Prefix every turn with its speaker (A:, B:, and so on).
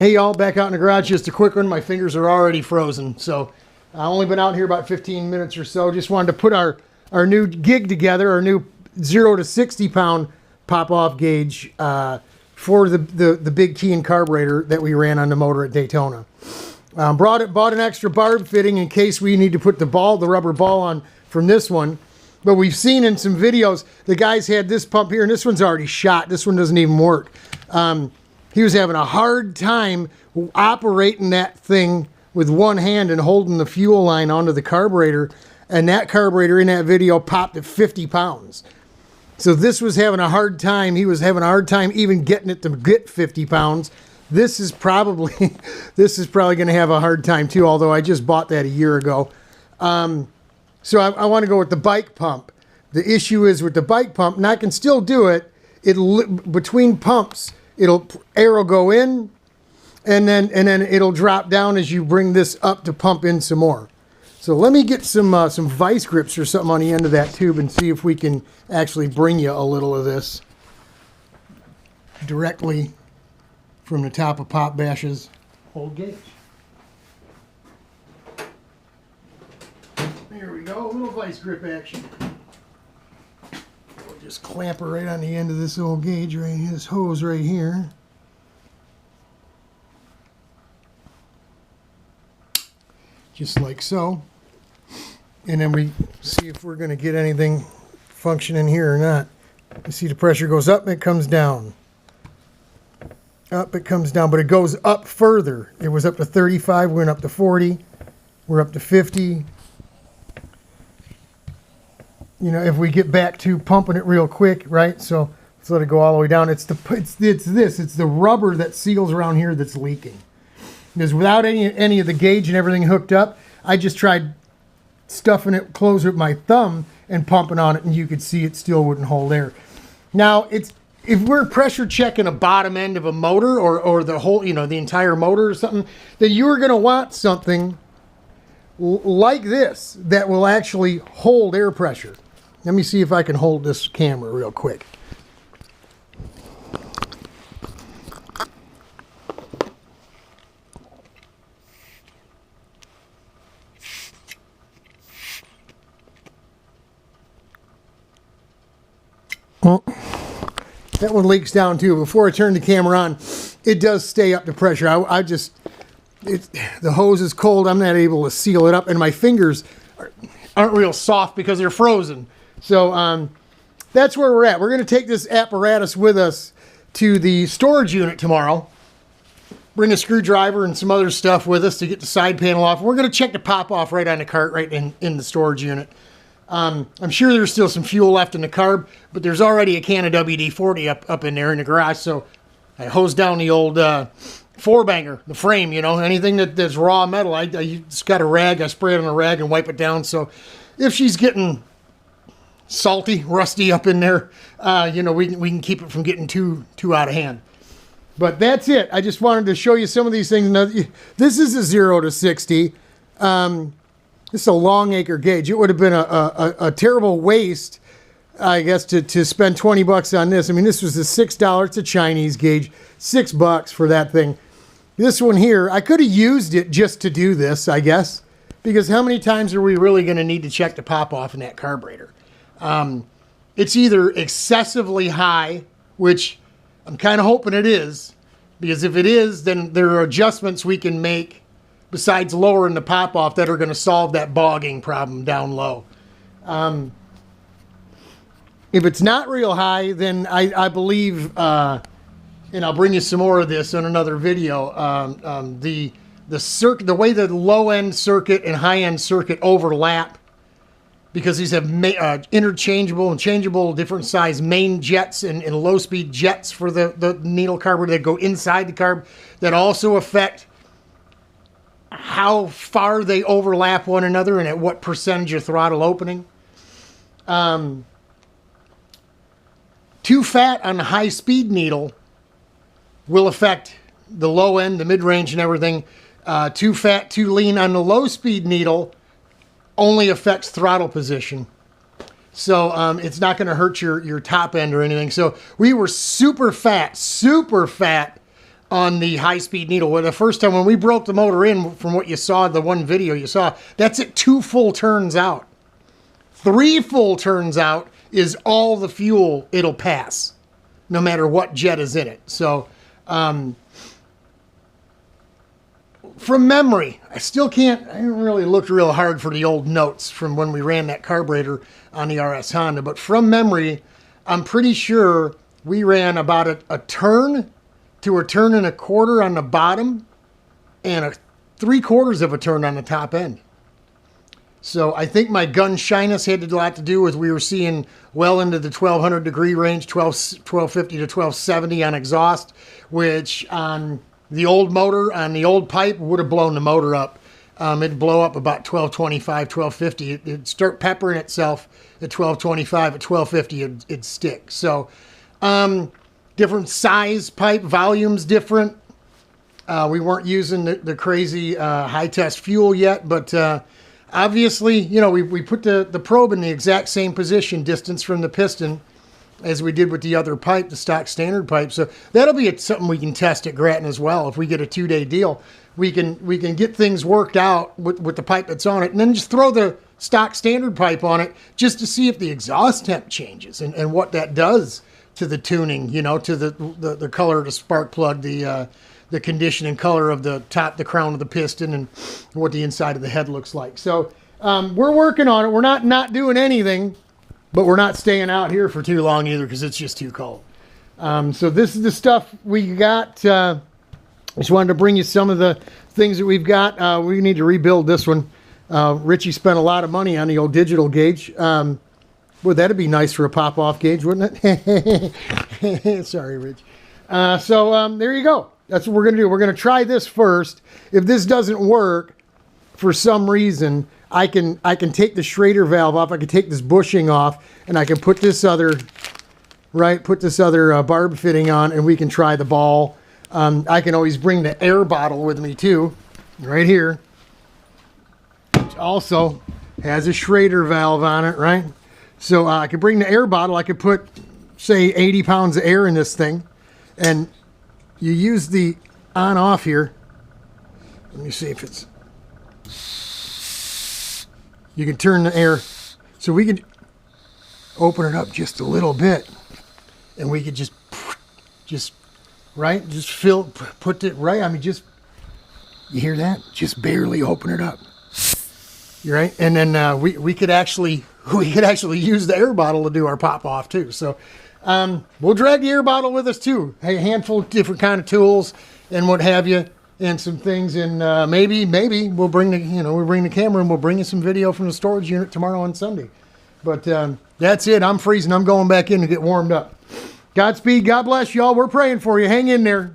A: Hey y'all, back out in the garage. Just a quick one. My fingers are already frozen. So I've only been out here about 15 minutes or so. Just wanted to put our new gig together, our new 0 to 60 pound pop-off gauge for the big Keihin carburetor that we ran on the motor at Daytona. Bought an extra barb fitting in case we need to put the rubber ball on from this one. But we've seen in some videos, the guys had this pump here, and this one's already shot. This one doesn't even work. He was having a hard time operating that thing with one hand and holding the fuel line onto the carburetor. And that carburetor in that video popped at 50 pounds. So this was having a hard time. He was having a hard time even getting it to get 50 pounds. This is probably going to have a hard time too, although I just bought that a year ago. So I want to go with the bike pump. The issue is with the bike pump, and I can still do it. Between pumps, air will go in, and then it'll drop down as you bring this up to pump in some more. So let me get some vice grips or something on the end of that tube and see if we can actually bring you a little of this directly from the top of Pop Bash's old gauge. There we go, a little vice grip action. We'll just clamp her right on the end of this old gauge right here, this hose right here. Just like so. And then we see if we're going to get anything functioning here or not. You see the pressure goes up and it comes down. Up, it comes down, but it goes up further. It was up to 35, went up to 40, we're up to 50. You know, if we get back to pumping it real quick, right? So let's let it go all the way down. It's the rubber that seals around here that's leaking. Because without any of the gauge and everything hooked up, I just tried stuffing it closed with my thumb and pumping on it, and you could see it still wouldn't hold air. Now, if we're pressure checking a bottom end of a motor or the whole, the entire motor or something, then you're going to want something like this that will actually hold air pressure. Let me see if I can hold this camera real quick. Well, that one leaks down too. Before I turn the camera on, it does stay up to pressure. The hose is cold. I'm not able to seal it up, and my fingers aren't real soft because they're frozen. So that's where we're at. We're going to take this apparatus with us to the storage unit tomorrow. Bring a screwdriver and some other stuff with us to get the side panel off. We're going to check the pop off right on the cart, right in the storage unit. I'm sure there's still some fuel left in the carb, but there's already a can of WD-40 up in there in the garage. So I hose down the old four-banger, the frame, anything that's raw metal. I just got a rag. I spray it on a rag and wipe it down. So if she's getting salty, rusty up in there, we can keep it from getting too out of hand. But that's it. I just wanted to show you some of these things. Now, this is a 0 to 60. This is a long acre gauge. It would have been a terrible waste, I guess, to spend 20 bucks on this. I mean, this was a $6. It's a Chinese gauge. $6 for that thing. This one here, I could have used it just to do this, I guess, because how many times are we really going to need to check the pop off in that carburetor? It's either excessively high, which I'm kind of hoping it is, because if it is, then there are adjustments we can make besides lowering the pop off that are going to solve that bogging problem down low. If it's not real high, then I believe, and I'll bring you some more of this in another video, the way the low end circuit and high end circuit overlap, because these have interchangeable and changeable different size main jets and low speed jets for the needle carburetor that go inside the carb that also affect how far they overlap one another and at what percentage of throttle opening. Too fat on the high speed needle will affect the low end, the mid range and everything. Too fat, too lean on the low speed needle only affects throttle position. So it's not going to hurt your top end or anything. So we were super fat on the high-speed needle. Well, the first time when we broke the motor in, from what you saw, the one video you saw, that's at 2 full turns out. 3 full turns out is all the fuel it'll pass, no matter what jet is in it. So, from memory, I haven't really looked real hard for the old notes from when we ran that carburetor on the RS Honda, but from memory, I'm pretty sure we ran about a turn to a turn and a quarter on the bottom and a 3/4 of a turn on the top end. So I think my gun shyness had a lot to do with we were seeing well into the 1200 degree range, 1250 to 1270 on exhaust, which on the old motor, on the old pipe, would have blown the motor up. It'd blow up about 1225, 1250. It'd start peppering itself at 1225. At 1250, it'd stick. So different size pipe, volumes different. We weren't using the crazy high test fuel yet, but obviously, you know, we put the probe in the exact same position, distance from the piston, as we did with the other pipe, the stock standard pipe. So that'll be something we can test at Grattan as well. If we get a 2-day deal, we can get things worked out with the pipe that's on it, and then just throw the stock standard pipe on it just to see if the exhaust temp changes and what that does to the tuning, you know, to the color of the spark plug, the condition and color of the crown of the piston, and what the inside of the head looks like. So we're working on it. We're not doing anything, but we're not staying out here for too long either because it's just too cold. So this is the stuff we got. Just wanted to bring you some of the things that we've got. We need to rebuild this one. Richie spent a lot of money on the old digital gauge. Well, that'd be nice for a pop-off gauge, wouldn't it? Sorry, Rich. So there you go. That's what we're going to do. We're going to try this first. If this doesn't work for some reason, I can take the Schrader valve off. I can take this bushing off, and I can put this other barb fitting on, and we can try the ball. I can always bring the air bottle with me too, right here, which also has a Schrader valve on it, right? So I could bring the air bottle. I could put, say, 80 pounds of air in this thing, and you use the on-off here. Let me see if it's... You can turn the air, so we can open it up just a little bit, and we could just right, just put it right. I mean, just, you hear that? Just barely open it up. You're right, and then we could actually use the air bottle to do our pop off too. So we'll drag the air bottle with us too. A handful of different kind of tools and what have you, and some things, and maybe we'll bring the camera and we'll bring you some video from the storage unit tomorrow on Sunday. But that's it. I'm freezing. I'm going back in to get warmed up. Godspeed. God bless y'all. We're praying for you. Hang in there.